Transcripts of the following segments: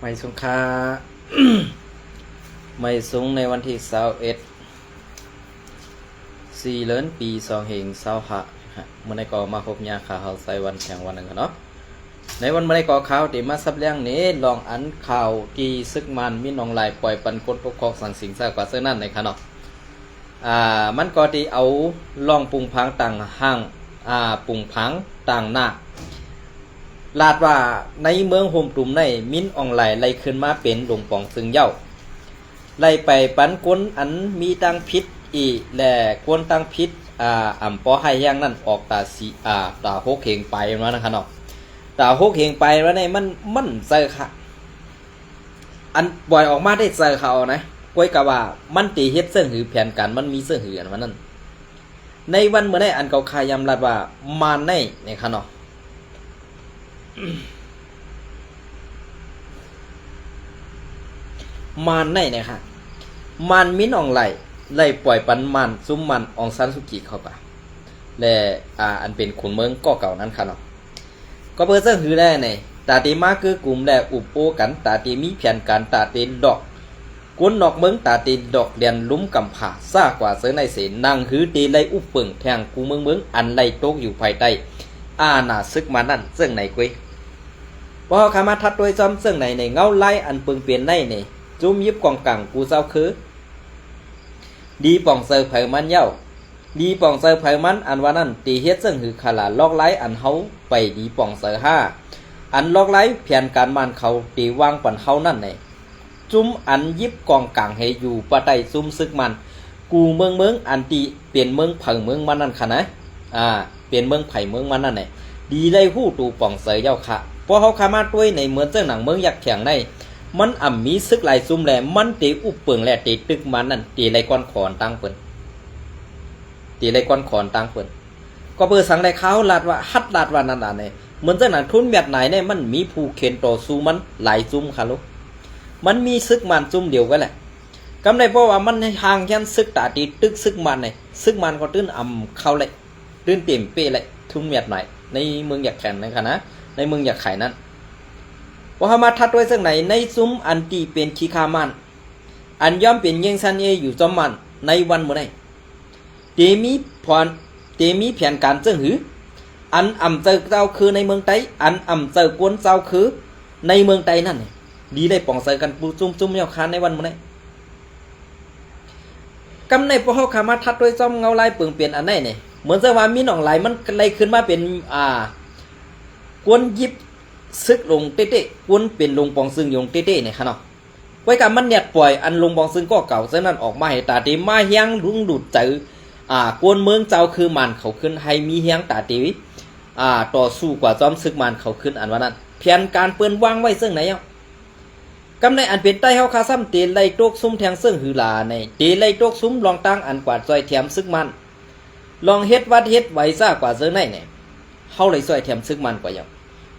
ไม่สงค่า ไม่สูงในวันที่21 4 เดือนปี2565เมื่อในก่อมาพบยาข่าวใส่วันแข่งวันหนึ่งเนาะในวันเมื่อในก่อข่าวที่มาซับเลี้ยงนี้ลองอันข่าวที่ซึกมันมีน้องลายปล่อยปันคนปกครองสั่งสิงซากว่าเสื้อนั่นในขณะมันก็ที่เอาลองปุงพังต่างห้างปุงพังต่างหน้าลาดว่าในเมืองโฮมตุ่มในมิ้นออนไลน์ไล่ขึ้นมาเป็นหลวงปองซึงเย้าไล่ไปปันก้นอันมีตังพิษอีและก้นตังพิษอ่ำปอให้ย่างนั่นออกตาสีตาโคกเข่งไปแล้วนะครับเนาะตาโคกเข่งไปแล้วในมันเจอค่ะอันปล่อยออกมาได้เจอเขานะก้อยกะว่ามันตีเฮ็ดเสื้อหือแผนการมันมีเสื้อหืออันนั้นในวันเมื่อได้อันเก่าคายยำรัดว่ามาในครับเนาะมานในนะครับมันมิ้นอองไล่ปล่อยปันมันซุ่มมันอองซันสุกิเข้าไปและอันเป็นขุนเมืองก่อเก่านั้นค่ะเนาะก็เปิดเสื้อหือได้ในตาตีมาคือกลุ่มแลอุปโอกันตาตีมีแผนการตาตีดอกกุนดอกเมืองตาตีดอกเดียนลุ้มกำผาซ่ากว่าเสือในเสนางหือตีไล่อุปเปิงแทงกูเมืองอันไล่โตกอยู่ภายใต้หนาซึกมานั่นซึ่งไหนกุ้ยพอขามาทัดโดยจอมซึ่งไหนในเงาไล่อันเปิงเปลี่ยนในนี่จุ่มยิบกองกังกูเจ้าคือดีป่องเซอร์เผยมันเย้าดีป่องเซอร์เผยมันอันว่านั่นตีเฮ็ดซึ่งคือขลาลอกไล่อันเฮาไปดีป่องเซอร์5อันลอกไล่เพียนการมันเขาตีวางปันเฮานั่นในจุ่มอันยิบกองกังให้อยู่ปะไตซุ่มซึกมันกูเมืองอันตีเปลี่ยนเมืองเผยเมืองมันนั่นค่ะนะเปลี่ยนเมืองไผ่เมืองมันนั่นไหนดีไล่หู้ตูป่องเซอร์เย้าค่ะพอเขาขามาด้วยในเหมือนเจ้าหนังเมืองอยากแข็งในมันมีซึกหลายซุ่มแหลมันตีอุปเปิงแหละตีตึกมันนั่นตีไรก้อนขอนตั้งเปิ้นตีไรก้อนขอนตั้งเปิ้นก็เปิดสังไรเขาลาดว่าฮัดลาดว่านั่นเนี่ยเหมือนเจ้าหนังทุนแบบไหนเนี่ยมันมีผู้เข็นต่อสู้มันหลายซุ่มค่ะลูกมันมีซึกมันซุ่มเดียวกันแหละกำไรเพราะว่ามันห่างยันซึกตาตีตึกซึกมันเนี่ยซึกมันก็ตื้นเข้าเลยตื้นเต็มเป้เลยทุนแบบไหนในเมืองอยากแข่งนะครับนะในเมืองอยากไข่นั้นว่ามาทัดไว้ซึ่งไหนในซุ้มอันตีเป็นขีคามันอันย่อมเป็นเยงซันเออยู่จอมมันในวันเมื่อไรเตมีแผนการเจ้าหืออันเจอเจ้าคือในเมืองไต้อันเจอกวนเจ้าคือในเมืองไต้นั่นดีได้ป่องใส่กันปูจุ่มเยาคานในวันเมื่อไรกำในพวกเขาขามาทัดไว้จอมเงาลายเปลืองเปลี่ยนอันไหนเนี่ยเหมือนจะว่ามีหนองไหลมันไหลขึ้นมาเป็นกวนยิบซึกลงเต้ๆกวนเป็นลงปองซึงยงเต้ๆเนี่ยค่ะเนาะไว้กับมันเนี่ยปล่อยอันลงปองซึงก็เก่าเส้นนั้นออกมาให้ตาตีมาเฮียงรุงดูดเจอกวนเมืองเจ้าคือมันเขาขึ้นให้มีเฮียงตาตีต่อสู้กว่าจอมซึกมันเขาขึ้นอันว่านั้นเพียนการเปิ้นวางไว้ซึ่งไหนอ่ะกำในอันเป็นใต้เฮาคาซ้ำเตไล่ตกซุ้มแทงซึ่งหือลาในเตไล่ตกซุ้มลองตั้งอันกว่าซอยแถมซึกมันลองเฮ็ดวัดเฮ็ดไว้ซ่ากว่าเสื้อไหนเนี่ยเฮาเลยซอยแถมซึกมันกว่าอย่าง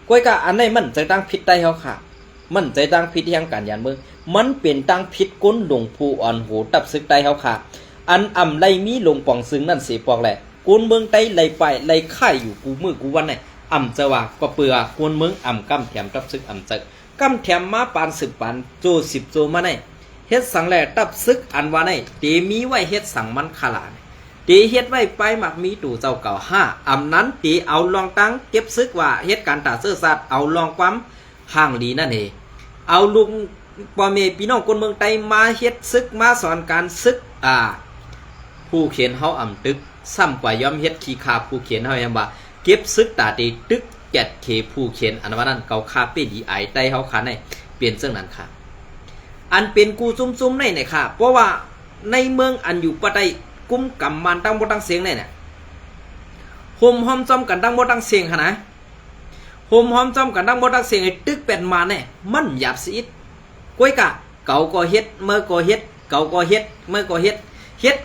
ก้อยกะอันไหนมันใจตั้งผิดได้เฮาค่ะมันใจตั้งผิดที่ทางการยานเมืองมันเป็นตั้งผิดก้นหลวงผู้อ่อนโหตับซึกได้เฮาค่ะอันไล่มีลงป่องซึงนั่นสิปอกแหละก้นเมืองไต้ไล่ไปไล่ค่ายอยู่กูมือกูวันไหนจะว่าก็เปือก้นเมืองกำแถมตับซึกเจอกำแถมมาปาน10ปานโจ10โจมาไหนเฮ็ดสังแหล่ตับซึกอันว่าไหนเตมีไว้เฮ็ดสังมันขลาดตีเฮ็ดไว้ไปหมักมีตู่เจ้าเก่า5นั้นตีเอาลองตั้งเก็บซึกว่าเฮ็ดการตาเสื้อสัตว์เอาลองความห่างลีนั่นเองเอาลุงพ่อแม่พี่น้องคนเมืองไต้มาเฮ็ดซึกมาสอนการซึกผู้เขียนเฮาตึกซ้ำกว่ายอมเฮ็ดขี้คาผู้เขียนเฮายังว่าเก็บซึกตาตีตึก7เคผู้เขียนอันว่านั้นเก่าคาเป้ดีไอไต้เฮาคันให้เปลี่ยนซึ่งนั้นค่ะอันเป็นกูซุ่มๆในค่ะเพราะว่าในเมืองอันอยู่ปะไต้กุ้มกำมันตั้งบ่ตั้งเสียงเนี่ยโฮมหอมจอมกันตั้งบ่ตั้งเสียงค่ะนะโฮมหอมจอมกันตั้งบ่ตั้งเสียงไอ้ตึกเป็นมาเนี่ยมันหยาบสิก้อยกะเก่าก็เฮ็ดเมื่อก็เฮ็ดเก่าก็เฮ็ดเมื่อก็เฮ็ด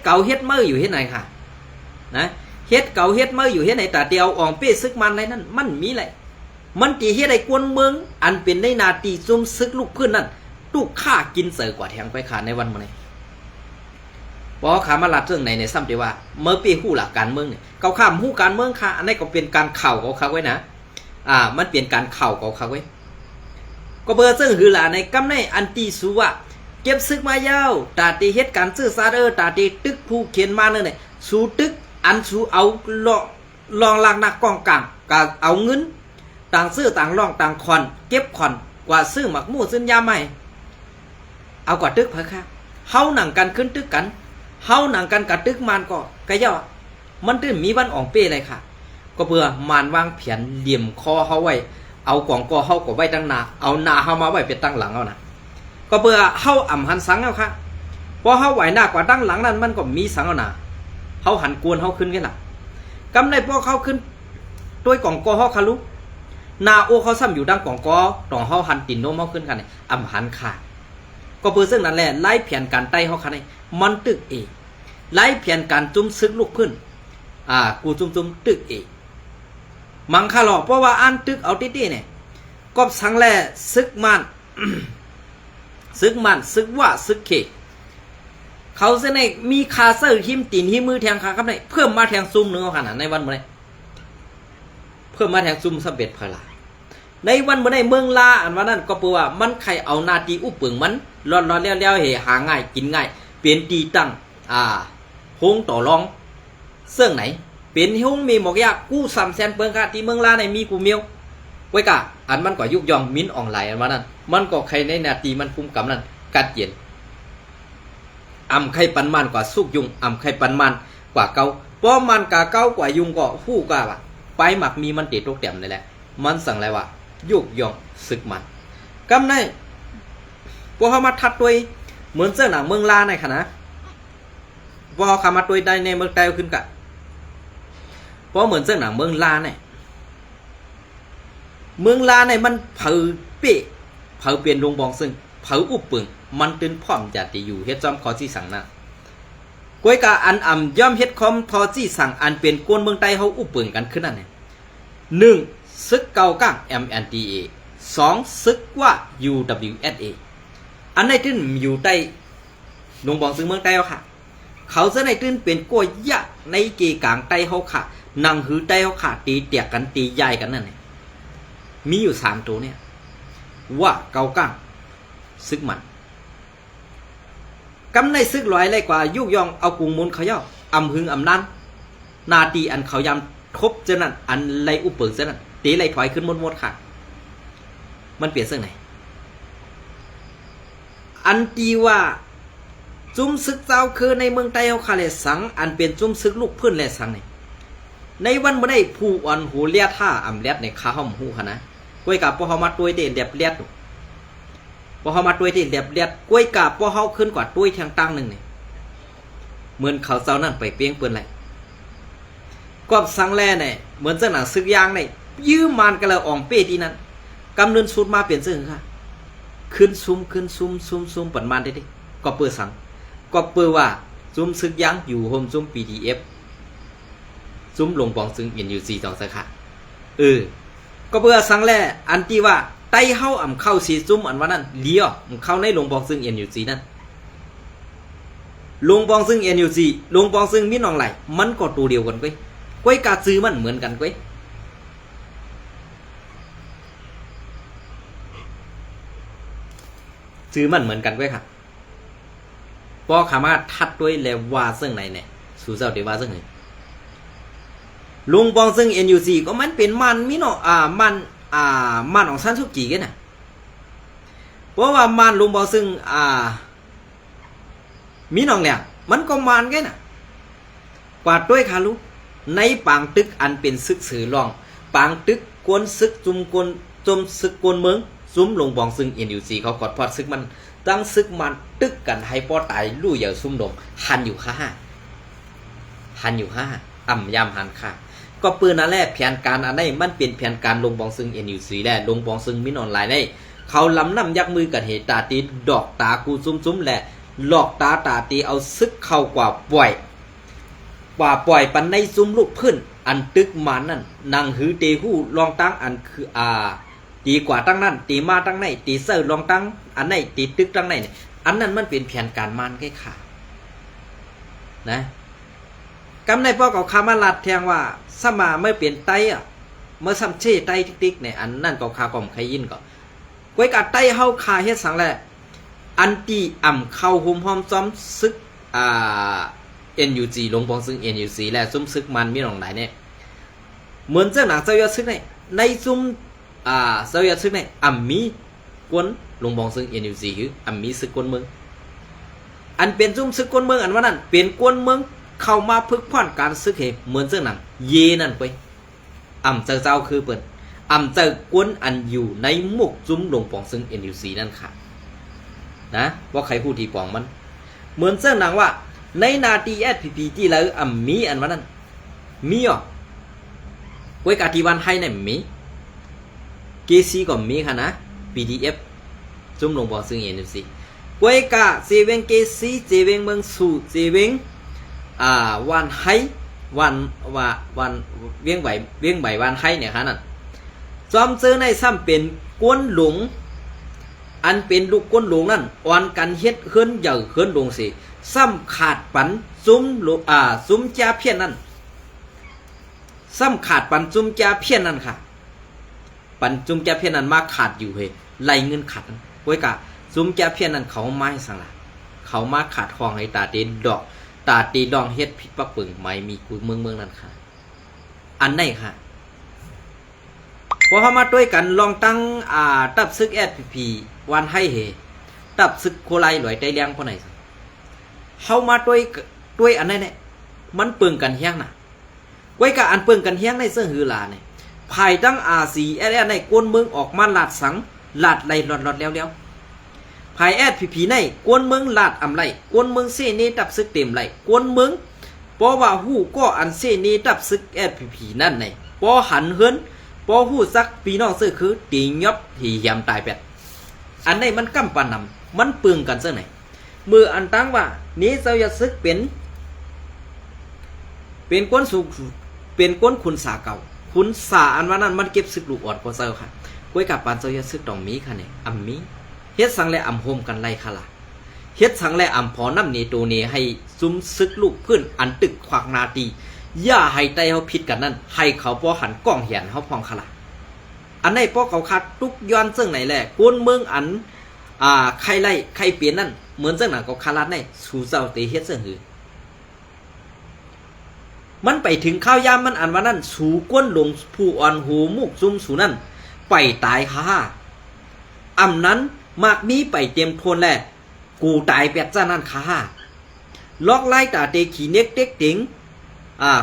เก่าเฮ็ดเมื่ออยู่เฮ็ดไหนค่ะนะเฮ็ดเก่าเฮ็ดเมื่ออยู่เฮ็ดไหนตาเดียวอ่องเป้ซึกมันอะไรนั่นมันมีไรมันตีเฮ็ดไอ้กวนเมืองอันเป็นในนาตีซุ่มซึกลูกขึ้นนั่นลูกฆ่ากินเสือกว่าแทงไปขาในวันมื้อนี้พอขามาลัดเรื่องไหนในซ้ำที่ว่าเมื่อปีหู้หลักการเมืองเนี่ยเขาข้ามหู้การเมืองค่ะอันนี้ก็เป็นการเข่าเขาไว้นะมันเป็นการเข่าเขาไว้ ก็เบอร์ซึ่งหือหลาในกำในอันตีสูว่าเก็บซึกมายาวตาตีเฮ็ดการซื้อซาตาตีตึกผู้เขียนมาเนี่ยสูตึกอันสูเอาลองลากนักกองกลางก็เอาเงินต่างซื้อต่างลองต่างคอนเก็บคอนกว่าซื้อหมักหมูซื้อยาใหม่เอากว่าตึกเพิ่นค่ะเฮาหนังกันขึ้นตึกกันเฮาหนังกันกับตึกมันก็กะย่อมันตื่นมีวันอ่องเป้เลยค่ะก็เพื่อมานวางแผนเหลี่ยมคอเฮาไว้เอากองกอเฮาก็ไว้ตั้งหน้าเอาหน้าเฮามาไว้เป็นตั้งหลังเอานะก็เพื่อเฮาอ่ำหันสังเอาค่ะพอเฮาไหวหน้ากว่าตั้งหลังนั้นมันก็มีสังเอาหน้าเฮาหันกวนเฮาขึ้นกันล่ะกำในพอเขาขึ้นด้วยกองกอเฮาคารุนาโอเขาซ้ำอยู่ดังกองกอตองเฮาหันตินโนมเฮาขึ้นกันนี่อ่ำหันขาก็เพื่อซึ่งนั่นแหละไล่แผนการไต่เฮาคันนี่มันตึกเอไล่แผนการจุ่มซึกลูกพื้นกูจุ่มตึกเอมังคาหลอกเพราะว่าอันตึกเอาตี้ๆเนี่ยก็สังแลซึกมัน ซึกว่าซึกเขเขาเสนมีคาเซอร์หิมตีนหิมมือแทงขาครับเนี่ยเพิ่มมาแทงซุ่มเนื้อขนาดในวันเมื่อไรเพิ่มมาแทงซุ่มสำเร็จพลาในวันเมื่อไรเมืองลาอันวันนั้นก็แปลว่ามันใครเอานาตีอุปเปิงมันร้อนๆแล้วเหหาง่ายกินง่ายเปลี่ยนตีตั้งหงต่อรองเสื่องไหนเป็นหงมีหมอกยากู้ซ้ำแซนเปิงค่ะที่เมืองลาในมีกูเมียวไว้กะอันมันก็ยุกยองมิ้นออนไลน์อันวันนั้นมันก็ใครในนาตีมันคุ้มกำนั้นกัดเย็นอำไข่ปันมันกว่าสุกยุงอำไข่ปันมันกว่าเกาเพราะมันกะเกากว่ายุงก็ผู้กว่าไปหมักมีมันติดตกแต้มเลยแหละมันสั่งอะไรวะยุกยองศึกมันกำในพวกเขามาทัดด้วยเหมือนเสื้อหนังเมืองลาในขณะพวกเขาขามาด้วยได้ในเมืองไทยขึ้นกะเพราะเหมือนเสื้อหนังเมืองลาเนี่ยเมืองลาเนี่ยมันเผาเป๊ะเผาเปลี่ยนดงบองซึ่งเผาอุบปึงมันตื่นพร้อมจะติอยู่เฮ็ดจอมขอที่สั่งนะกวยกาอันอ่ำย่อมเฮ็ดคอมทอที่สั่งอันเป็นกวนเมืองไทยเขาอุบปึงกันขึ้นนั่นเนี่ย1ซึกเก่าก้าง MNDA 2ซึกว่า UWSA อันในตื้นอยู่ใต้ดงบองซึ่งเมืองไทยค่ะเขาจะในตื้นเป็นกล้วยยะในเกกลางไต้เขาค่ะนางหือไต้เขาค่ะตีเตียกกันตีใหญ่กันนั่นเนี่ยมีอยู่3ตัวเนี่ยว่าเกาก้างซึกมันกำในซึกลอยเลยกว่ายุกยองเอากุงมุนเขาเย่าอำหึงอำนั้นนาตีอันเขายำทบเจนั่นอันไรอุปเปิงเจนั่นตีไรถอยขึ้นหมดค่ะมันเปลี่ยนซึ่งไหนอันตีว่าจุ้มซึกเจ้าคือในเมืองไต้เขาคาเลสังอันเป็นจุ้มซึกลูกพื้นและสังในวันเมื่อได้ผู้อันหูเลียท่าอำเลียดในขาห้อมหูค่ะนะกล้วยกับพอเขามาตัวเด็ดเด็บเลียดพอเขามาตัวเด็ดเด็บเลียดกล้วยกับพอเขาขึ้นกว่าตัวทางตั้งหนึ่งเนี่ยเหมือนเขาเจ้านั่นไปเปี้ยงเปื้อนไรก็สังแล่เนี่ยเหมือนเจ้าหนังซึกยางเนี่ยยื้อมันกันแล้วอ่องเป้ที่นั้นกำเนินสุดมาเปลี่ยนซึ่งค่ะขึ้นซุ่มปันมันได้ดิก็เปิดสังก็เปิดว่าซุ่มซึกยางอยู่โฮมซุ่ม PDF ซุ่มลงปองซึ่งเห็นอยู่4 2สาขาก็เพื่อสังแล่อันที่ว่าไต้เฮาอ่ำเข้าสีซุ่มอันว่านั้นเลี้ยวเข้าในลงปองซึ่งเอ็นอยู่สีนั่นลงปองซึ่งเอ็นอยู่สีลงปองซึ่งมีน้องไหลมันก็ตัวเดียวกันก้อยกาซื้อมันเหมือนกันก้อยซื้อมันเหมือนกันก้อยค่ะพอขามาทัดด้วยแล้วว่าซึ่งไหนเนี่ยสู่เจ้าเดี๋ยวว่าซึ่งไหนลุงปองซึ่ง NUC ก็มันเป็นมันมิโนมันของซันสุกีกันน่ะเพราะว่ามันลุงปองซึ่งมีน้องแหลมมันก็มันกันน่ะกว่าด้วยคาลุในปางตึกอันเป็นซึกสื่อรองปางตึกกวนซึกจุมกวนจมซึกกวนเมืองซุ้มลุงปองซึ่ง NUC เขากอดพอดซึกมันตั้งซึกมันตึกกันให้ป้อตายลู่อย่าซุ่มดงหันอยู่5อ่ำยามหันค่ะก็ปืนนั่นแหละแผนการอันนี้มันเป็นแผนการลงบองซึ่ง NUC แหละลงบองซึ่งมินออนไลน์ได้เขาลำนำยักมือกันเหตุตาตีดอกตากูซุ่มแหละหลอกตาตีเอาซึกเข้ากว่าปล่อยปันในซุ่มลูกพื้นอันตึกมันนั่นนางหือเตหูลองตั้งอันคือตีกว่าตั้งนั่นตีมาตั้งไหนตีเซอร์ลองตั้งอันไหนตีตึกตั้งไหนอันนั้นมันเป็นแผนการมันแค่ขานะกำในพ่อเขาคามาลัดแทงว่าสมาเมื่อเปลี่ยนไตเมื่อซ้ำเช่ไตติ๊กๆเนี่ยอันนั่นก็คากล่อมใครยินก็ ก้อยกะไต้เฮาคาเฮ็ดสังแลอันตีอ่ำเข้าหุมหอมซ้อมซึกNUG ลงปองซึ่ง NUG และซุ่มซึกมันมีหนองไหนเนี่ยเหมือนเจ้าหนังเจ้ายอดซึกในซุ่มเจ้ายอดซึกอ่ำมีกวนลงปองซึ่ง NUG คืออ่ำมีซึกกวนเมืองอันเป็นซุ่มซึกกวนเมืองอันว่านั้นเป็นกวนเมืองเข้ามาพึกพ่อนการซึกเหเหมือนเจ้าหนังเยนั่นไปอ่ำเจ้าคือเปิ่นอ่ำเจ้ากวนอันอยู่ในมุกซุ่มลงปองซึ่ง NUG นั่นค่ะนะว่าใครพูดที่ปองมันเหมือนเจ้าหนังว่าในนาที SPP ที่แล้วมีอันว่านั้นมีอ่ะก้วยกาทีวันให้เนี่ยมี KC ก็มีค่ะนะ PDF จุ่มลงบอซึ่ง NUG ก้วยกาเซเวง KC เซเวงเมืองสู่เซเวงวันให้วันเวียงใบวันให้เนี่ยค่ะนั่นจอมเจอในซ้ำเป็นกวนหลงอันเป็นลูกกวนหลงนั่นอ่อนกันเฮ็ดเฮิรนใหญ่เฮิรนลงสิซ้ำขาดปันซุ้มจ่าเพี้ยนนั่นซ้ำขาดปันซุ้มจ่าเพี้ยนนั่นค่ะปันซุ้มจ่าเพี้ยนนั่นมาขาดอยู่เฮ้ไล่เงินขาดไว้กะซุ้มจ่าเพี้ยนนั่นเขาไม้สังละเขามาขาดคองให้ตาเตดองเฮ็ดผิดปักปึงไม่มีกูเมืองนั่นค่ะอันไหนค่ะพอเขามาด้วยกันลองตั้งตับซึก SPP วันให้เฮตับซึกโคไลหลอยใจเลี้ยงพอไหนเข้ามาด้วยอันนั้นเนี่ยมันเปิงกันเฮี้ยงน่ะไว้กับอันเปิงกันเฮี้ยงในเสื้อหือลาเนี่ยภายตั้งRCSในกวนเมืองออกมาลาดสังลาดไหลหลอดแล้วภาย SPP ในกวนเมืองลาดอำไหลกวนเมืองเสนีตับซึกเต็มไหลกวนเมืองเพราะว่าหู้ก็อันเสนีตับซึก SPP นั่นในพอหันเฮิรนพอหู้ซักพี่น้องซื้อคือตียบที่ยำตายเป็ดอันนี้มันกำปานำมันเปิงกันเสื้อไหนมืออันตั้งว่านี้เจ้าอย่าซึกเป็นก้นสูงเป็นก้นคุณสาเก่าคุณสาอันว่านั้นมันเก็บซึกลูกอ่อนกว่าเจ้าค่ะก้วยกับปานเจ้าอย่าซึกต้องมีค่ะเนี่ยอ่ำมีเฮ็ดสังและอ่ำโฮมกันไล่ค่ะล่ะเฮ็ดสังและอ่ำพอน้ำเนโตเนให้ซุ่มซึกลูกเพื่อนอันตึกขวากนาตีอย่าให้ไตเขาผิดกันนั่นให้เขาพอหันกล้องเหียนเขาพองค่ะล่ะอันไหนพอเขาคัดทุกย้อนซึ่งไหนแหละก้นเมืองอันใครไล่ใครเปลี่ยนนั่นเหมือนเจ้าหนังก็คารัดในสู่เจ้าเตเฮ็ดเสื้อหือมันไปถึงข้าวยามมันอันว่านั่นสู่ก้นหลงผู้อ่อนหูมุกซุ่มสู่นั่นไปตายฮ่าอำนั้นมากมีไปเต็มทนแหละกูตายแปดจ้านั่นฮ่าล็อกไล่ตาเตขี่เน็กเต็กเต็ง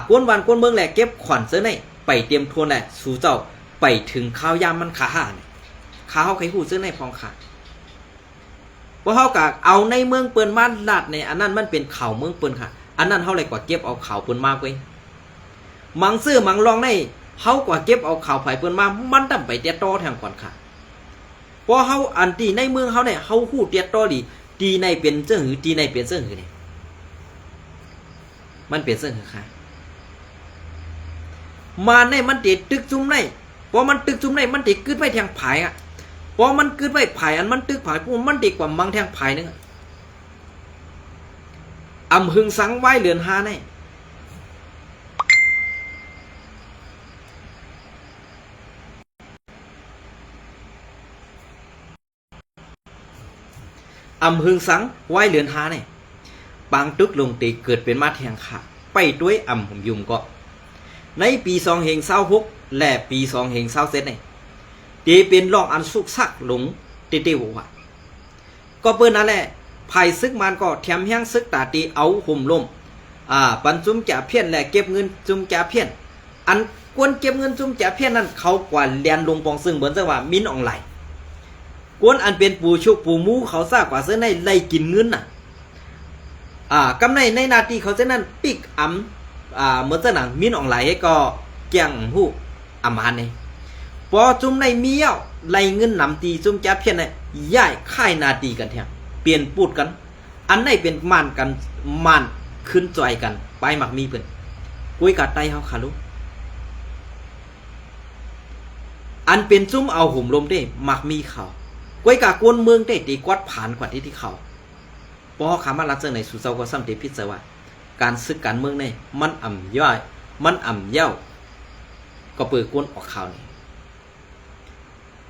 ก้นวันก้นเมืองแหละเก็บขวัญเสื้อในไปเต็มทนแหละสู่เจ้าไปถึงข้าวยามมันฮ่าเนี่ยข้าวใครหูเสื้อในพองค่ะเพราะเขากะเอาในเมืองเปิ้นมาลาดในอันนั้นมันเป็นเขาเมืองเปิ้นค่ะอันนั้นเขาเลยกว่าเก็บเอาเขาเปิ้นมาไปมังซื้อมังลองในเขากว่าเก็บเอาเขาไผ่เปิ้นมามันดำไปเตี้ยต่อแทงก่อนค่ะเพราะเขาอันตีในเมืองเขาเนี่ยเขาหู้เตี้ยต่อดีตีในเป็นเสื้อหือตีในเป็นเสื้อหือเนี่ยมันเป็นเสื้อหือค่ะมาในมันติดตึกจุ่มในเพราะมันตึกจุ่มในมันติดกึดไว้แทงผายอ่ะพอมันกึดไว้ผายอันมันตึกผายปุ๊บมันดีกว่ามังแทงผายนึงอำหึงสังไว้เหลือนหาแน่อำหึงสังไว้เหลือนหาแน่ปางตึกลงตีเกิดเป็นมาแทงขาไปด้วยอำหยุ่มก็ในปี2026และปี2027เนี่ยตีเป็นรองอันสุกซักหลงเตี้ยวว่ะก็เปิ้นนั่นแหละภายซึกมันก็แถมแห้งซึกตาตีเอาห่มลมปันจุ้มจ่าเพี้ยนและเก็บเงินจุ้มจ่าเพี้ยนอันกวนเก็บเงินจุ้มจ่าเพี้ยนนั่นเขากว่าเรียนลงปองซึ่งเหมือนจังว่ามินออนไลน์กวนอันเป็นปูชุกปูมูเขาซากกว่าเสื้อในไล่กินเงินน่ะกำในนาทีเขาจะนั่นปิกเหมือนจังหนังมินออนไลน์ก็แกงหูอามาเนี่ยพอจุ่มในเมียวไล่เงินนำตีจุ่มจ่าเพี้ยนเนี่ยย้ายค่ายนาตีกันแทงเปลี่ยนปูดกันอันไหนเป็นม่านกันม่านขึ้นจอยกันไปหมักมีเพิ่นกุ้ยกาไตเฮาค่ะลูกอันเป็นจุ่มเอาห่มลมได้หมักมีเขากุ้ยกากวนเมืองได้ตีกวัดผ่านกว่าที่เขาพอขามาลัดเจอในสุเจ้าก็ซ้ำเตพิษว่าการซึกการเมืองในมันอ่ำย่อยมันอ่ำเย้าก็เปิดกวนออกข่าวนี่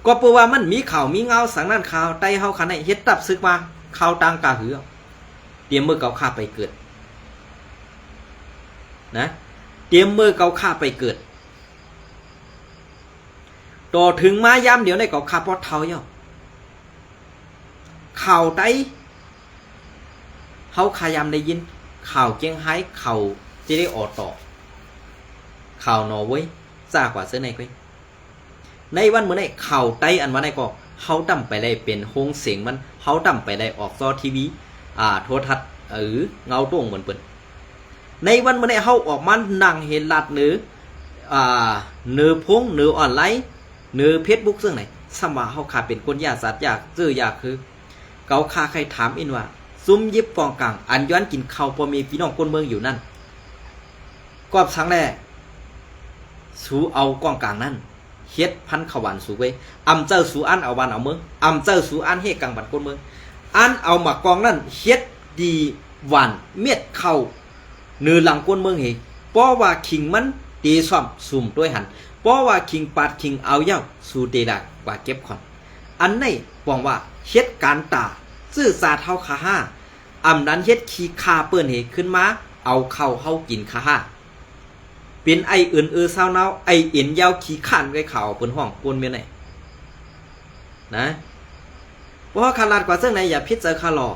ก็เพราะว่ามันมีข่าวมีเงาสังนั้นข่าวไตเฮาคันไหนเฮ็ดตับซึกมาข่าวต่างกาหือเตรียมมือเกาข้าไปเกิดนะเตรียมมือเกาข้าไปเกิดต่อถึงมายามเดี๋ยวในเกาข้าพอเท่าเย่าข่าวไตเฮาขายามได้ยินข่าวเจียงไฮ้ข่าวจะได้ออกต่อข่าวนอร์เวย์จ้ากว่าเสื้อในก้อยในวันเมื่อไหร่ข่าวไตอันวันไหนก็เฮาตั้มไปได้เป็นโฮงเสียงมันเฮาตั้มไปได้ออกจอทีวีโทรทัศน์เงาโต้งเหมือนเปิ้นในวันเมื่อไหร่เฮาออกมานั่งเห็นลัดเนื้อพงเนื้อออนไลน์เนื้อเฟซบุ๊กซึ่งไหนสมาเฮาขาเป็นคนยาสัตว์ยากเจอยากคือเกาคาใครถามอินว่าซุ่มยิบฟองกลางอันย้อนกินข้าวพอมีพี่น้องคนเมืองอยู่นั่นกอบสังแรกสูเอากองกลางนั่นเฮ็ดพันขวานสูไว้อำเจ้าสูอันเอาวันเอาเมืองอำเจ้าสูอันเฮ็ดกลางบันคนเมืองอันเอาหมักกองนั่นเฮ็ดดีหวานเม็ดเข้าเนื้อหลังคนเมืองเฮเพราะว่าคิงมันตีซ่อมสุ่มด้วยหันเพราะว่าคิงปาดคิงเอาเย้าสู่เดดากว่าเก็บขอนอันนี้บอกว่าเฮ็ดการตาซื่อสาเท่าคาห้าอำนั้นเฮ็ดขี้คาเปิ้นเฮขึ้นมาเอาเข้าเฮากินคาห้าเป็นไออื่นเศร้าเนาไอเอ็นยาวขี้ขันไว้ข่าวเปิ้นห้องกวนเมียไหนนะเพราะขาลาดกว่าเสื้อในอย่าพิจารณาหลอ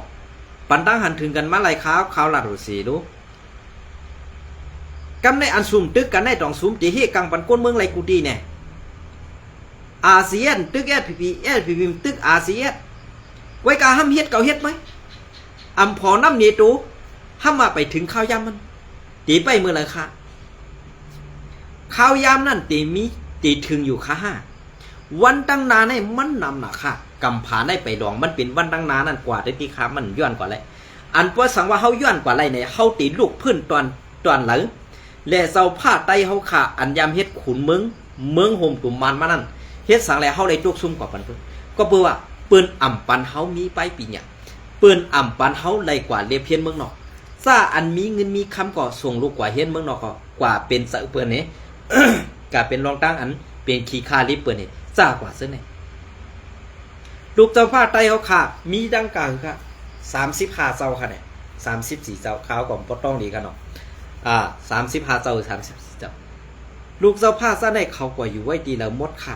ปันตั้งหันถึงกันมาหลายข่าวหลาดหูสีดูกำในอันซุ่มตึกกันในตองซุ่มตีเฮกังปันก้นเมืองไรกูดีเนี่ยอาเซียนตึกSPPตึกอาเซียนไว้กาห้ามเฮ็ดเก่าเฮ็ดไหมอำพอน้ำเนตูห้ามมาไปถึงข้าวยามมันตีไปเมื่อไรค่ะข้าวยามนั่นตีมีตีถึงอยู่ค่ะห้าวันตั้งนานให้มันนำหนักค่ะกำผาได้ไปดองมันเป็นวันตั้งนานนั่นกว่าได้ตีขามันย้อนกว่าไรอันเพราะสังว่าเขาย้อนกว่าไรเนี่ยเขาตีลูกพื้นตอนหลังและเสาผ้าไตเขาขาอันยามเฮ็ดขุนเมืองโฮมตุ่มมันมานั่นเฮ็ดสังแลเขาได้จุกซุ่มกว่าปันเพิ่นก็เพื่อว่าปืนอ่ำปันเขามีไปปีเนี่ยปืนอ่ำปันเขาไรกว่าเรียบเพียนเมืองนอกซาอันมีเงินมีคำก่อส่งลูกกว่าเฮ็ดเมืองนอกกว่าเป็นสะเปิ้นนี่ กะเป็นรองตั้งอันเป็นขี้คาลิเปิ้นนี่ซ่ากว่าซึ่งไหนลูกเจ้าผ้าไตเขาขามีดังกล่าวค่ะ35เจ้าค่ะเนี่ย34เจ้าขาวก่อนบ่ต้องดีกันเนาะ35เจ้า34เจ้าลูกเจ้าผ้าซะในเขากว่าอยู่ไว้ดีแล้วหมดค่ะ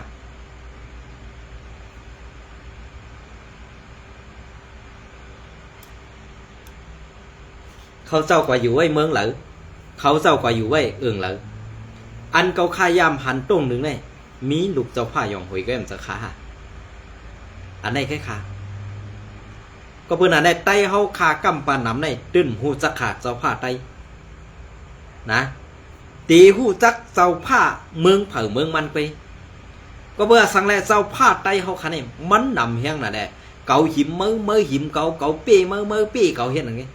เขาเจ้ากว่าอยู่ไว้เมืองเหลอเขาเจ้ากว่าอยู่ไว้เอื้องเหลออันเกาขายามหันตรงหนึ่งเนี่ยมีลูกเจ้าผ้ายองหวยก็ยังจะขาอันไหนแค่ขาก็เพื่อนอันไหนไตเฮาขากำปานน้ำในตื้นหูจักขาดเจ้าผ้าไตนะตีหูจักเจ้าผ้าเมืองเผาเมืองมันไปก็เพื่อสังแลเจ้าผ้าไตเฮาคันนี้มันนำเฮียงน่ะแหละเกาหิมเมื่อหิมเกาเป้เมื่อเป้เกาเฮ็ดอย่างงี้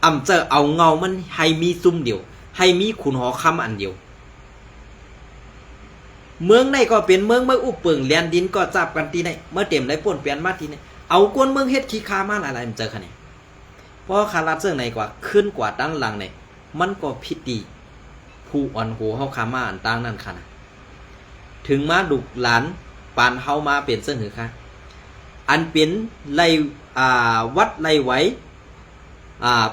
อำเจอเอาเงามันให้มีซุ่มเดียวให้มีขุนหอคำอันเดียวเมืองในก็เป็นเมืองเมื่ออุปเปิงเลียนดินก็จับกันทีไหนเมื่อเต็มไรป่นเปลี่ยนมาทีไหนเอากวนเมืองเฮ็ดขี้คามาอะไรมันเจอขนาดนี้เพราะคาราเสื่องในกว่าขึ้นกว่าตั้งหลังเนี่ยมันก็พิธีผู้อ่อนโหเฮาคามาอันตั้งนั่นขนาดถึงมาดุหลานปานเฮามาเป็นเสื่องหือค่ะอันเป็นไรวัดไรไหว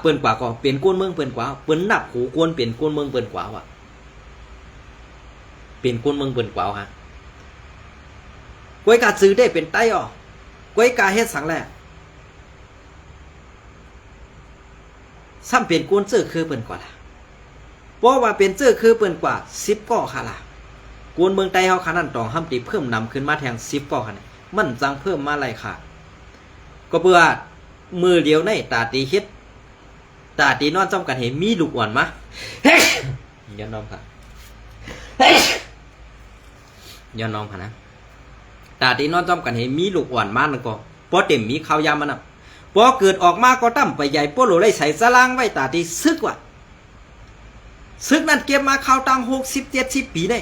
เปิ้นกว่าก็เป็นกวนเมืองเปิ้นกว่าเปิ้นนับหูกวนเป็นกวนเมืองเปิ้นกว่าว่ะเป็นคนเมืองเปิ่นกว่าฮะก้วยกาซื้อได้เป็นไต้ก้วยกาเฮ็ดสังแลซ้ำเป็นกวนเจอคือเปิ่นกว่าล่ะเพราะว่าเป็นเจอคือเปิ่นกว่า10ก่อค่ะล่ะกวนเมืองไต้เฮาขนาดต้องห้ามตีเพิ่มนำขึ้นมาแทง10ก่อค่ะนี่มันจังเพิ่มมาหลายค่ะก็เพื่อมือเดียวในตาตีเฮ็ดตาตีนอนจ้อมกันเห็นมีลูกอ่อนมาย้อนน้องค่ะย้อนน้องค่ะนะตาตีนอนจ้อมกันเห็นมีลูกอ่อนมานั่นก็พอเต็มมีข้าวยามันอ่ะพอเกิดออกมาก็ตั้มไปใหญ่พวกเราได้ใส่สลางไว้ตาตีซึกว่ะซึกนั่นเก็บมาข้าวตัง60-70 ปีได้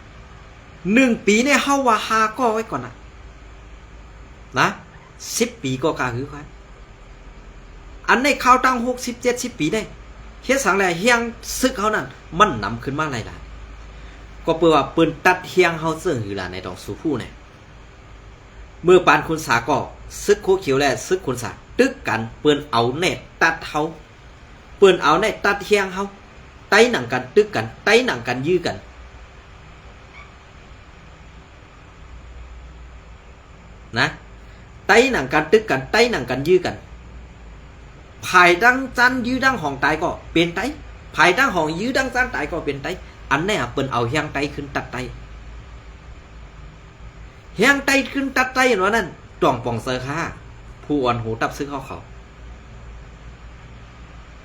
1 ปีเนี่ยเฮาว่า5ก็ไว้ก่อนนะ10 ปีก็กาคือกันอันในข้าวตัง60-70 ปีได้เฮ็ดสังแลเฮียงซึกเขานั่นมันนำขึ้นมาหลายๆ ก็เปิดว่าเปิ้นตัดเฮียงเฮาเสื่อหือล่ะในตองสู่ผู้เนี่ยเมื่อปานคุณสาก็ซึกโคเขียวและซึกคุณสาตึกกันเปิ้นเอาแน่ตัดเฮาเปิ้นเอาแน่ตัดเฮียงเฮาไต้หนังกันตึกกันไต้หนังกันยื้อกันนะไต้หนังกันตึกกันไต้หนังกันยื้อกันภายดังจันยื้อดังห้องตายก็เป็นไต้ภายดังห้องยื้อดังจันตายก็เป็นไต้อันนี้เปิ้นเอาเฮียงไต้ขึ้นตัดไต้เฮียงไต้ขึ้นตัดไต้เนาะนั่นจ่องป่องเซอค่าผู้อ่อนหูตับซื้อเขา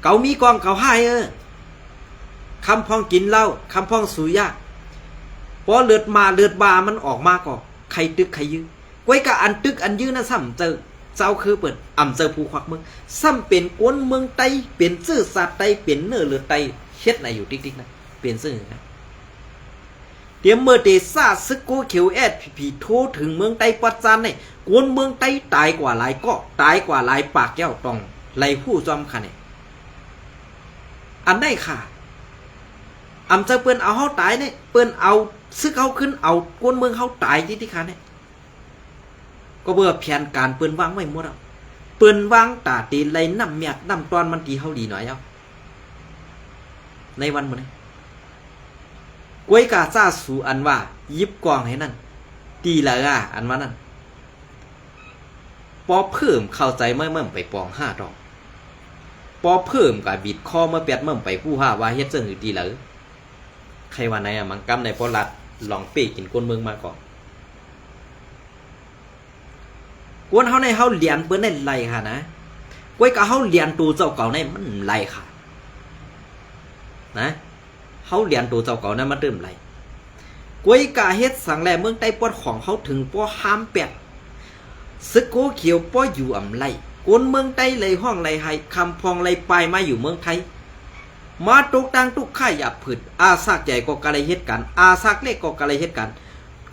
เขามีกองเขาให้คำพองกินเหล้าคำพองสูยากพอเลือดมาเลือดบามันออกมาก็ใครตึกใครยื้อไว้กับอันตึกอันยื้อนะซ้ำเจอเจ้าคือเปิดอ่ำเจอผู้ควักมึงซ้ำเป็นก้นเมืองไตเป็นซื่อสัตย์ไตเป็นเนื้อเลือดไตเฮ็ดไหนอยู่ติ๊กๆนะเป็นซื่อนะเดี๋ยวเมื่อเดซ่าซึกโกเขียวแอดผีโทถึงเมืองไตปัจจานเนี่ยกวนเมืองไตตายกว่าหลายก็ตายกว่าหลายปากแก้วตองไหลผู้จอมค่ะเนี่ยอันได้ค่ะอำเจอเปิ้นเอาเฮาตายเนี่ยเปิ้นเอาซึกเขาขึ้นเอากวนเมืองเขาตายที่ค่ะเนี่ยก็เบื่อแผนการเปิ้นวางไว้หมดอ่ะเปิ้นวางตาตีไหลน้ำเมียดน้ำตอนมันตีเฮาดีหน่อยเอาในวันมื้อนี้กวยกาซ่าสู่อันว่ายิบกองให้นั่นตีละอันว่านั่นปอเพิ่มเข้าใจเมื่อไปปอง5ดอกปอเพิ่มกับบิดคอเมื่อ8เมื่อไปผู้ว่าเฮ็ดจังหือดีละใครว่าไหนอ่ะมังกำในพอรัดลองเป้กินก้นเมืองมาก่อนกวนเฮาในเฮาเรียนเปิ้นได้ไล่ค่ะนะกวยกะเฮาเรียนตูเจ้าเก่าในมันไล่ค่ะนะเฮาเรียนตัวเจ้าเก่านั้นมาเริ่มไรกวยกาเฮ็ดสังแลเมืองใต้ปอดของเขาถึงป้อห้ามแปดซึกโกเขียวป้ออยู่อ่ำไรกวนเมืองใต้เลยห้องไรไฮคำพองไรปลายมาอยู่เมืองไทยมาตกตังตุกข่ายหยาบผืดอาซากใหญ่ก็กะไรเฮ็ดกันอาซากเล็กก็กะไรเฮ็ดกัน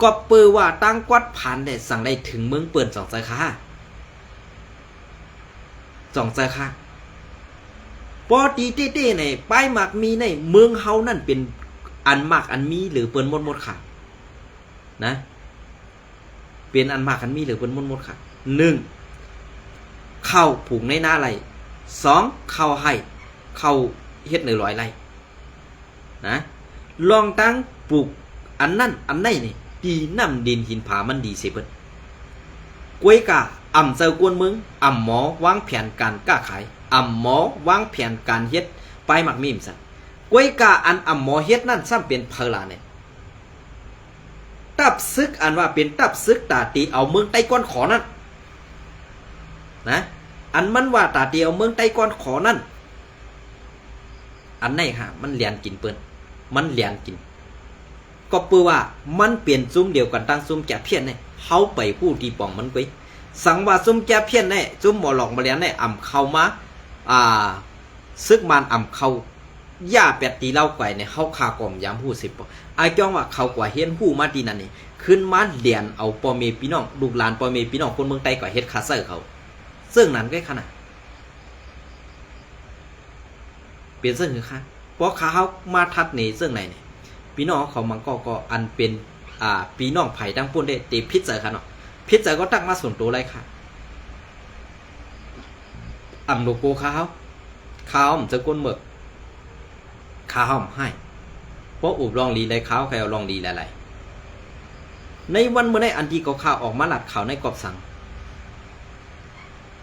ก็เปือว่าตั้งกวัดผ่านได้สั่งได้ถึงเมืองเปิ่น2 สาขา2 สาขาปอตีเต้ๆในป้ายหมากมีในเมืองเฮานั่นเป็นอันมากอันมีหรือเปิ้นหมดค่ะนะเป็นอันมากอันมีหรือเปิ้นหมดค่ะ1เข้าผูกในหน้าไร2เข้าให้เข้าเฮ็ด100 ไร่นะลองตั้งปลูกอันนั่นอันไหนนี่ดีน้ำดินหินผามันดีสิเปิ้นกวยกะอ่ำเจอกวนเมืองอ่ำหมอวางแผนการก้าขายอ่ำหมอวางแผนการเฮ็ดไปหมักมีมซะกวยกาอันอ่ำหมอเฮ็ดนั่นซ้ำเป็นเพลาเนี่ยตับซึกอันว่าเป็นตับซึกตาตีเอาเมืองใต้ก้อนขอนั่นนะอันมันว่าตาตีเอาเมืองใต้ก้อนขอนั่นอันไหนฮะมันเลียนกินเปิ้นมันเลียนกินก็เปื้อว่ามันเปลี่ยนซุ้มเดียวกันตั้งซุ้มแก่เพี้ยนเนี่ยเฮาไปผู้ที่ป่องมันไปสังว่าซุ้มแก่เพี้ยนเนี่ยซุ้มหมอหลอกมาเลียนเนี่ยอ่ำเข้ามาซึกมันอ่ำเขาย่าแปดตีเล่าไก่เนี่ยเขาคากล่อมยามหู10 ปอไอ้จ้องว่าเขากว่าเฮ็ดหูมาดีนั่นนี่ขึ้นมาเลียนเอาปอเมพี่น้องลูกหลานปอเมพี่น้องคนเมืองใต้กว่าเฮ็ดคาเซอร์เขาซึ่งนั้นก็ขนาดเปลี่ยนซึ่งคือค่ะเพราะเขามาทัดนี่ซึ่งไหนเนี่ยพี่น้องเขามันก็อันเป็นพี่น้องไผ่ตั้งปุ่นได้ตีพิษเจอค่ะเนาะพิษเจอก็ตั้งมาส่วนตัวไรค่ะอ่ำโลโก้ข้าวมันจะก้นหมึกข้าวให้เพราะอุบลองลีได้ข้าวใครเอาลองลีหลายๆในวันเมื่อในอันที่ข้าวออกมาหลัดข่าวในกอบสัง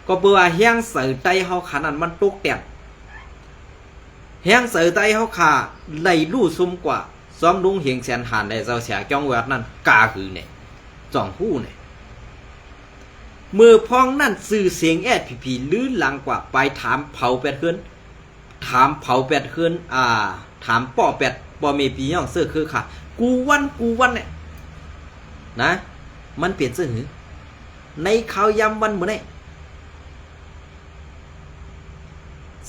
ก็เบื่อเฮียงเสือไตเฮาขานั้นมันตกแตกเฮียงเสือไตเฮาขาไหลลู่ซุ่มกว่าซ้อมลุงเฮียงแสนหานได้เจ้าเสียจ้องแวดนั่นกาคือเนี่ยจ่องหู้เนี่ยมือพองนั่นสื่อเสียงแอดผีลื้อหลังกว่าไปถามเผาแปดเฮือนถามเผาแปดเฮือนถามป่อแปดป่อเมปีย่องเสื้อคือค่ะกูวันเนี่ยนะมันเปลี่ยนเสื้อหือในข่าวยำวันเหมือนไง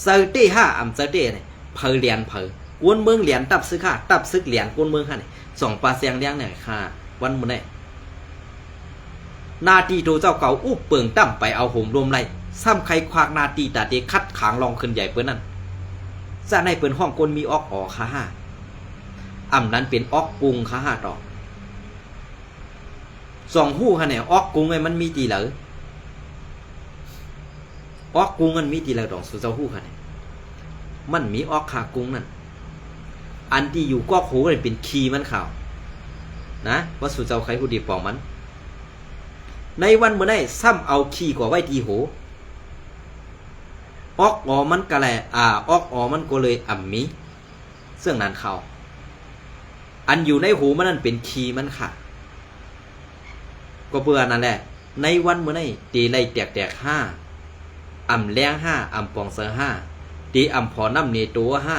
เซอร์ตี้5เซอร์ตี้เนี่ยเพอเลียนเพอกวนเมืองเหรียญตับซึกค่ะตับซึกเหรียญกวนเมืองค่ะเนี่ย2 ปลาเสียงเลี้ยงเนี่ยค่ะวันเหมือนไงนาตีโตเจ้าเก่าอู้เปิงตั้มไปเอาโหมรวมไรซ้ำใครควากนาตีตาเตคัดขางลองขึ้นใหญ่เปิ้นนั่นจะในเปิ้นห้องกลมีออกค่ะ อำนั้นเป็นออกกุงค่ะหาต่อสองหู้ค่ะเนี่ยออกกุงไอ้มันมีตีเหลอออกกุงมันมีตีเหลอดอกสุเจ้าหู้ค่ะเนี่ยมันมีออกขากุงนั่นอันที่อยู่ก็โหเลยเป็นคีมันข่าวนะว่าสุเจ้าใครผู้ดีปองมันในวันเมื่อได้ซ้ำเอาขี้กว่าไว้ทีโหออกอมันก็แลออกอมันก็เลยอ่ำมีเสื่องนั้นเขาอันอยู่ในหูมันนั่นเป็นขี้มันค่ะก็เบื่อนั่นแหละในวันเมื่อได้ตีไล่แตกห้าอ่ำแรงห้าอ่ำปองเสือห้าตีอ่ำพอน้ำเนตัวห้า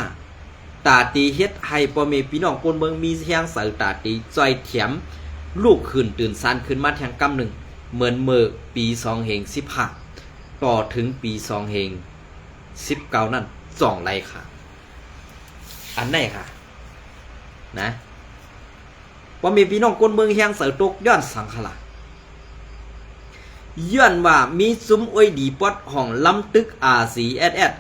ตาตีเฮ็ดให้พ่อแม่พี่น้องคนเมืองมีเสียงเสือตาตีจอยเถียมลูกขึ้นตื่นซันขึ้นมาแทงกำหนึ่งเหมือนเมื่อปี2515ต่อถึงปี2019นั่น2ไรค่ะอันไหนค่ะนะว่ามีพี่น้องคนเมืองเฮียงเสือตกย้อนสังขละย้อนว่ามีซุ้มอวยดีปอดห้องลำตึก RCSS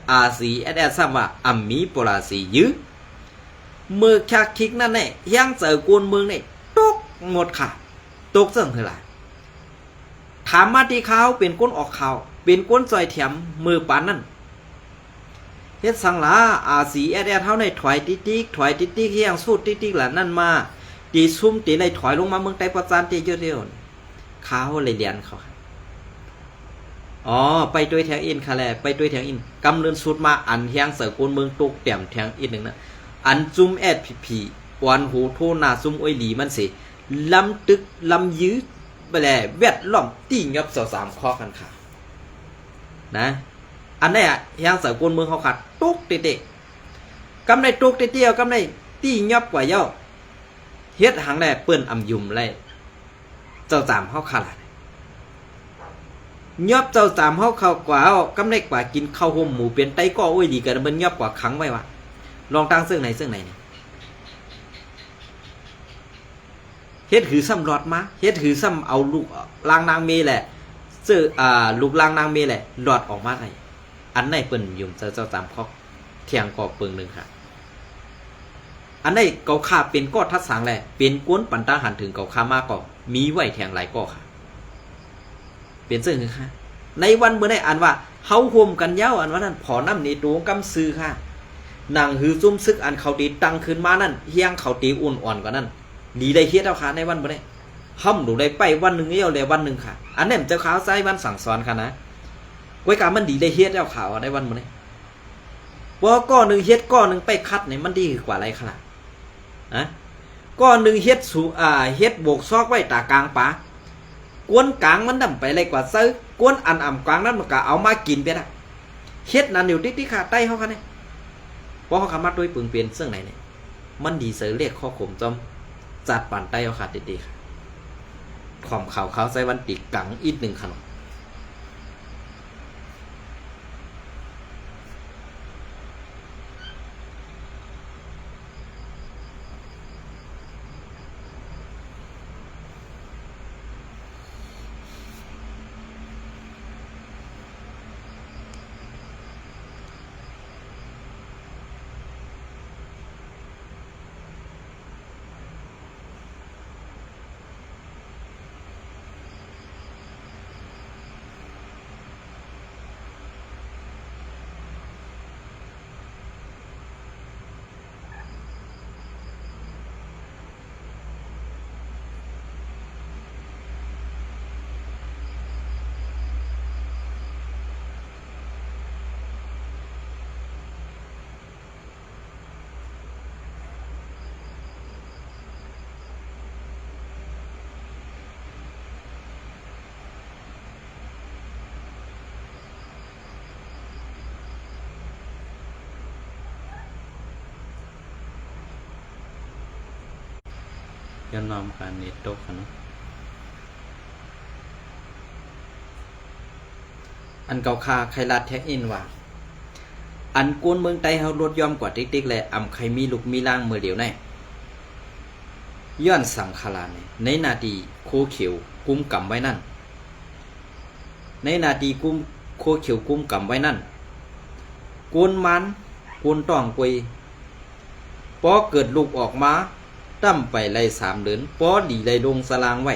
ซ้ำว่าอัมมีปราสียื้อเมื่อคักคิกนั่นแน่เฮียงเสือกวนเมืองนี่ตกหมดค่ะตกเสื่องเท่าไหร่ถามมาที่เขาเป็นก้นออกข่าวเป็นก้นซอยแถมมือปานนั่นเฮ็ดสังลาRCSSเท่าในถอยติ๊กเฮียงสู้ติ๊กหล่ะนั่นมาตีซุ่มตีในถอยลงมาเมืองไต้ประจานตีเยอะๆเขาเลยเรียนเขาไปด้วยแทงอินค่ะแหละไปด้วยแทงอินกำเนินสุดมาอันเฮียงเสือกวนเมืองตกแต้มแทงอินหนึ่งนะอันจุ่มแอดผีวันหูโทนาซุ่มอ้อยหลีมันสิลำตึกลำยื้อไปแหละแวดล้อมตีงับ3ข้อกันค่ะนะอันนี้เฮียงเสือกวนเมืองเขาขาดตุกเตะกำไรตุกเตี้ยวกำไรตีงับกว่าเย้าเฮ็ดหางแหละเปิ้นอำยุ่มเลยเจ้า3เขาขาดยอบเจ้า3เขาเข้ากว่ากำไรกว่ากินข้าวห่มหมูเป็นไตก็โอ้ยดีกันมันยอบกว่าขังไว้วะลองตั้งซึ่งไหนเนี่ยเฮ็ดหือซ้ำรอดมาเฮ็ดหือซ้ำเอาลูกลางนางเมแหละซื้อลูกลางนางเมแหละรอดออกมาได้อันไหนเปิ้นยุ่มเจ้า3ข้อเที่ยงกอเปิงนึงค่ะอันไหนเกาค่าเป็นก้อทัดสังแหละเป็นกวนปันตาหันถึงเกาค่ามาก็มีไว้แทงหลายก้อค่ะเปลี่ยนซึ่งคือค่ะในวันเมื่อได้อ่านว่าเฮาห่มกันยาวอันว่านั่นพอน้ำในตัวกำซื้อค่ะนางหือซุ่มซึกอันเขาตีตังขึ้นมานั่นเฮียงเขาตีอุ่นอ่อนกว่านั้นดีได้เฮ็ดเอาค่ะในวันเมื่อได้ห้ำดูได้ไปวันหนึ่งเดียวเลยวันหนึ่งค่ะอันนี้มันจะขาวใส่วันสั่งสอนค่ะนะไว้การมันดีได้เฮ็ดเอาข่าวในวันเมื่อได้ว่าก้อนหนึ่งเฮ็ดก้อนหนึ่งไปคัดเนี่ยมันดีกว่าอะไรขนาดนะก้อนหนึ่งเฮ็ดสู่เฮ็ดโบกซอกไว้ตากลางป่ากวนกลางมันดำไปเลยกว่าซื้อกวนอันอ่ำกลางนั้นมันก็เอามากินไปได้เฮ็ดนั่นอยู่ติ๊กขาใต้เขาค่ะเนี่ยเพราะเขาคำมาด้วยปึงเปลี่ยนเสื่องไหนเนี่ยมันดีเสือเรียกข้อข่มจอมจัดปั่นใต้เขาขาดดีๆค่ะข่อมข่าวเขาใส่วันติกังอีก1ขนมย้อนนอมการนิตกค่ะเนาะอันเก่าคาไครัดแท็กอินว่าอันกวนเมืองไต้เฮารถยอมกว่าติ๊กๆแหละอำใครมีลูกมีล่างมือเดียวแน่ย้อนสังขารในนาทีโคเขียวกุมกำไว้นั่นในนาทีกุมโคเขียวกุมกำไว้นั่นกวนมันกวนต้องกุยพอเกิดลูกออกมา ตั้มไปไล่3เดือนปอดีไล่ลงสลางไว้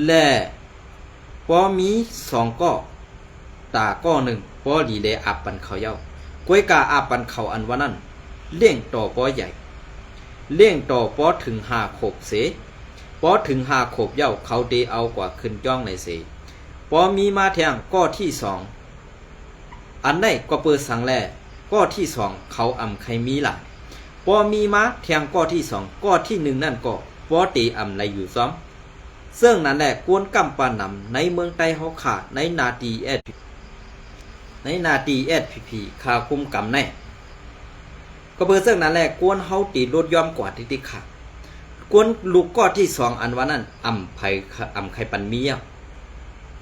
และปอมี2ก้อตาก้อหนึ่งปอดีเลยอาบปันเขาเย้ากวยกาอาบปันเขาอันว่านั้นเลี้ยงต่อปอใหญ่เลี้ยงต่อปอถึง5ขบเสปอถึง5ขบเย้าเขาเดเอากว่าขึ้นจ้องในเสปอมีมาแทงก้อที่2อันไหนก็เปิดสังแลก้อที่2เขาอำใครมีหลายปอมีมาแทงก้อที่2ก้อที่1นั่นก็ปอตีอำไรอยู่ซ้อมซึ่งนั่นแหละกวนกำปานำในเมืองไต้เฮาขาดในนาทีSPP ขาคุมกำแน่ก็เบอร์ซึ่งนั่นแหละกวนเฮาตีรถยอมกว่าที่ขากวนลูกก้อที่2อันว่านั้นอำไข่ปันมี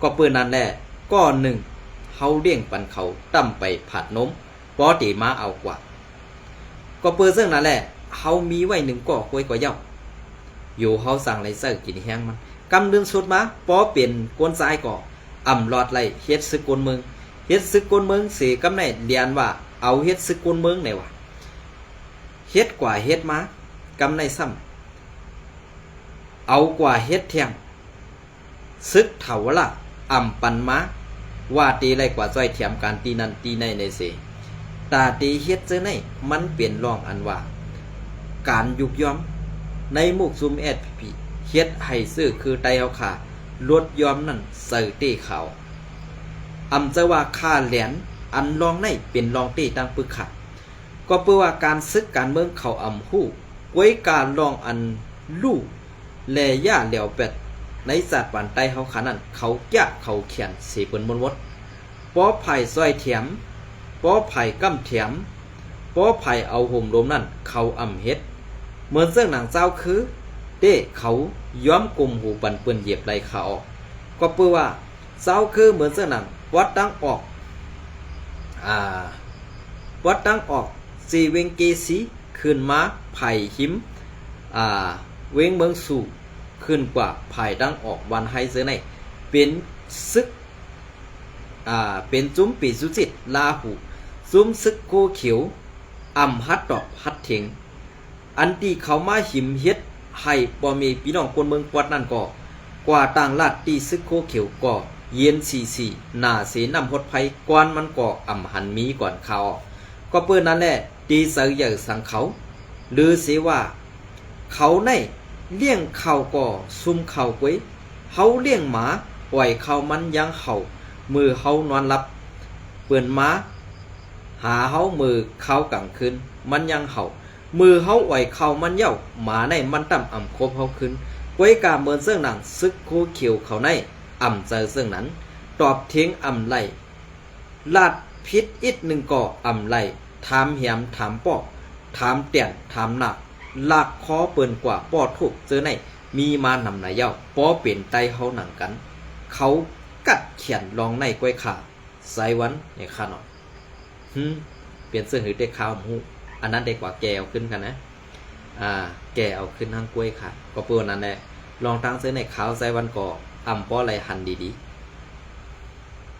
ก็เปิ้นนั่นแหละก้อ1เฮาเลี้ยงปันเขาตั้มไปผัดนมปอตีมาเอากว่าก็เปิ้นซึ่งนั่นแหละเฮามีไว้1ก้อควยกว่าเย้าอยู่เฮาสั่งไรเซอร์กินแห้งมันกำเดินสุดมาปอเปลี่ยนกวนซ้ายก่ออำลอดไล่เฮ็ดซึกกวนเมืองเฮ็ดซึกกวนเมืองสิกำไหนเรียนว่าเอาเฮ็ดซึกกวนเมืองไหนวะเฮ็ดกว่าเฮ็ดมากำไหนซ้ำเอากว่าเฮ็ดแทงซึกเถาละอำปันมาว่าตีไรกว่าจ้อยเถียมการตีนั้นตีในในเสตาตีเฮ็ดเจอในมันเปลี่ยนรองอันว่าการยุกย้อมในมุกซุมSPPเฮ็ดให้ซื้อคือไตเฮาขาลดยอมนั่นใส่เต้ขาวอำจะว่าค่าแหลนอันรองในเป็นรองเต้ตั้งปึกขาก็เพื่อว่าการซึกการเมืองเขาอำฮู้ไว้การรองอันลู่แลย่าเหลียวเป็ดในศาสตร์ปานไตเฮาขานั่นเขายะเขาเขียนเสเปิ้นมนวดปอไผ่ซอยเถียมปอไผ่กำเถียมปอไผ่เอาห่มลมนั่นเขาอำเฮ็ดเหมือนเสื้อหนังเจ้าคือเด้เขาย้อมกลุ่มหูปันเปื้อนเหยียบไหลขาออกก็เพื่อว่าเจ้าคือเหมือนเสื้อหนังวัดตั้งออกวัดตั้งออกสีเวงเกสีขึ้นมาไผ่หิมเวงเมืองสู่ขึ้นกว่าไผ่ตั้งออกวันไฮเซอร์ในเป็นซึกเป็นจุ้มปีสุจิตลาหูจุ้มซึกโกเขียวอำฮัดดอกฮัดเถงอันที่เขามาหิมเฮ็ดให้บ่มีพี่น้องคนเมืองกวดนั่นก็กว่าต่างลาดตีซึกโคเขียวก็เย็น44หน้าเสนำหดไผกวนมันก็อำหันมีก่อนเขาก็เปิ้นนั่นแหละตีเสือใหญ่สังเขาหรือสิว่าเขาในเลี้ยงเขาก็ซุ่มเขาไว้เฮาเลี้ยงหมาปล่อยเขามันยังเห่ามือเฮานอนหลับเปิ้นหมาหาเฮามือเขากลางคืนมันยังเห่ามือเฮาไหวเข้ามันเย้าหมาในมันต่ำอ่ำคบเฮาขึ้นไว้กาเมินเสื้อหนังซึกโคเขียวเขาในอ่ำเจอเสื้อนั้นตอบเทียงอ่ำไหลลาดพิษอิดหนึ่งก่ออ่ำไหลถามเหียมถามปอกถามเตียนถามหนักลากคอเปินกว่าปอทุกเจอในมีมานำไหนเย้าปอเปลี่ยนไตเฮาหนังกันเขากัดเขียนลองในกล้วยขาไซวันเนี่ยข้าหน่อยเปลี่ยนเสื้อหือได้ข้าวหมูอันนั้นเด็กกว่าแกเอาขึ้นกันนะแกเอาขึ้นทางกล้วยค่ะก็เปื้อนนั่นแหละลองตั้งเสื้อในขาวใส่วันก่ออ่ำป้อไรหันดี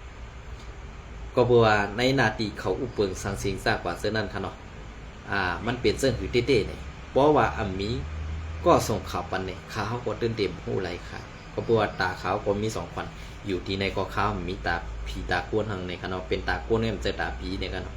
ๆก็เปื้อในนาทีเขาอุปเปิงสังสิงซากว่าเสื้อนั่นค่ะเนาะมันเปลี่ยนเสื้อหือเต้ๆเนี่ยเพราะว่าอ่ำมีก็ส่งข่าวปันเนี่ยขาวก็ตื่นเต็มหูไรค่ะก็เปื้อตาขาวก็มี2 ควันอยู่ที่ในก็ขาวมีตาผีตากวนทางในค่ะเนาะเป็นตากวนเนี่ยมันจะตาผีเนี่ยค่ะเนาะ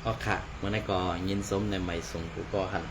อ๋อค่ะเมื่อนั้นก็ยินสมในใหม่ส่งกูก็หัน